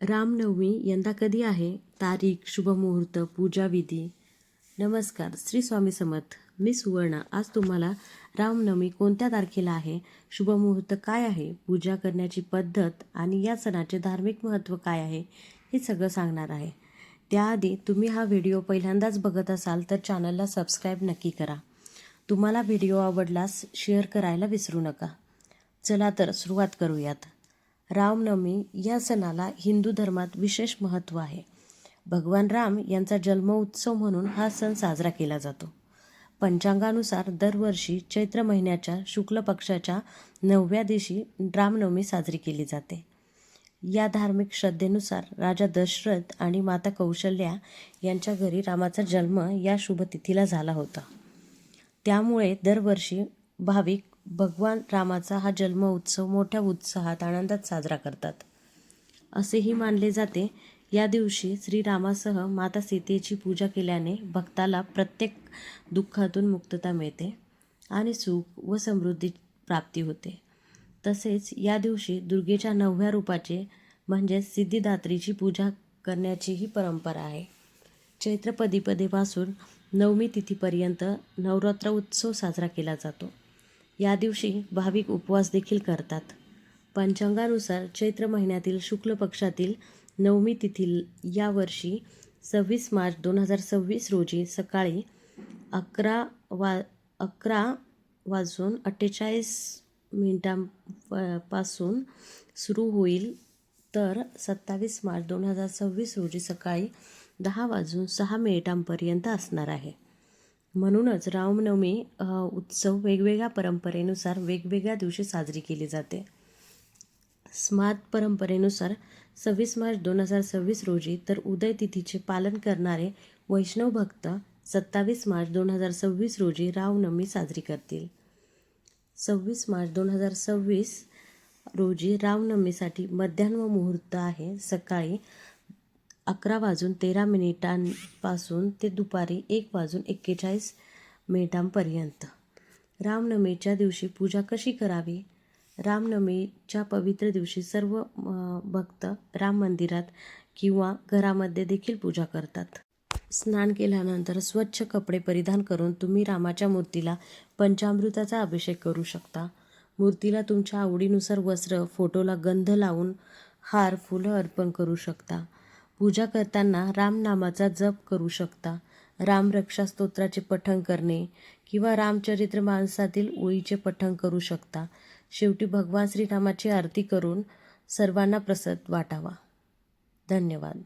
रामनवमी यंदा कधी आहे? तारीख, शुभमुहूर्त, पूजाविधी. नमस्कार, श्री स्वामी समर्थ. मी सुवर्णा. आज तुम्हाला रामनवमी कोणत्या तारखेला आहे, शुभमुहूर्त काय आहे, पूजा करण्याची पद्धत आणि या सणाचे धार्मिक महत्त्व काय आहे, हे सगळं सांगणार आहे. त्याआधी तुम्ही हा व्हिडिओ पहिल्यांदाच बघत असाल तर चॅनलला सबस्क्राईब नक्की करा. तुम्हाला व्हिडिओ आवडल्यास शेअर करायला विसरू नका. चला तर सुरुवात करूयात. रामनवमी या सणाला हिंदू धर्मात विशेष महत्त्व आहे. भगवान राम यांचा जन्मोत्सव म्हणून हा सण साजरा केला जातो. पंचांगानुसार दरवर्षी चैत्र महिन्याच्या शुक्ल पक्षाच्या 9व्या दिवशी रामनवमी साजरी केली जाते. या धार्मिक श्रद्धेनुसार राजा दशरथ आणि माता कौशल्या यांच्या घरी रामाचा जन्म या शुभतिथीला झाला होता. त्यामुळे दरवर्षी भाविक भगवान रामाचा हा जन्म उत्सव मोठ्या उत्साहात आनंदात साजरा करतात. असेही मानले जाते, या दिवशी श्रीरामासह माता सीतेची पूजा केल्याने भक्ताला प्रत्येक दुःखातून मुक्तता मिळते आणि सुख व समृद्धी प्राप्ती होते. तसेच या दिवशी दुर्गेच्या 9व्या रूपाचे म्हणजे सिद्धिदात्रीची पूजा करण्याचीही परंपरा आहे. चैत्र पदीपदेपासून नवमी तिथीपर्यंत नवरात्र उत्सव साजरा केला जातो. या दिवशी भाविक उपवास देखील करतात. पंचांगानुसार चैत्र महिन्यातील शुक्ल पक्षातील 9मी तिथी यावर्षी 26 मार्च 2026 रोजी सकाळी 11:48 पासून सुरू होईल, तर 27 मार्च 2026 रोजी सकाळी 10:06 पर्यंत असणार आहे. म्हणूनच रामनवमी उत्सव वेगवेगळ्या परंपरेनुसार वेगवेगळ्या दिवशी साजरी केली जाते. स्मार्त परंपरेनुसार 26 मार्च 2026 रोजी तर उदय तिथीचे पालन करणारे वैष्णव भक्त 27 मार्च 2026 रोजी रामनवमी साजरी करतील. 26 मार्च 2026 रोजी रामनवमीसाठी मध्यान्ह मुहूर्त आहे. सकाळी 11:13 पासून ते दुपारी 1:41 पर्यंत. रामनवमीच्या दिवशी पूजा कशी करावी? रामनवमीच्या पवित्र दिवशी सर्व भक्त राम मंदिरात किंवा घरामध्ये देखील पूजा करतात. स्नान केल्यानंतर स्वच्छ कपडे परिधान करून तुम्ही रामाच्या मूर्तीला पंचामृताचा अभिषेक करू शकता. मूर्तीला तुमच्या आवडीनुसार वस्त्र, फोटोला गंध लावून हार, फुलं अर्पण करू शकता. पूजा करताना रामनामाचा जप करू शकता. रामरक्षा स्तोत्राचे पठण करणे किंवा रामचरित्र मानसातील ओळीचे पठण करू शकता. शेवटी भगवान श्रीरामाची आरती करून सर्वांना प्रसाद वाटावा. धन्यवाद.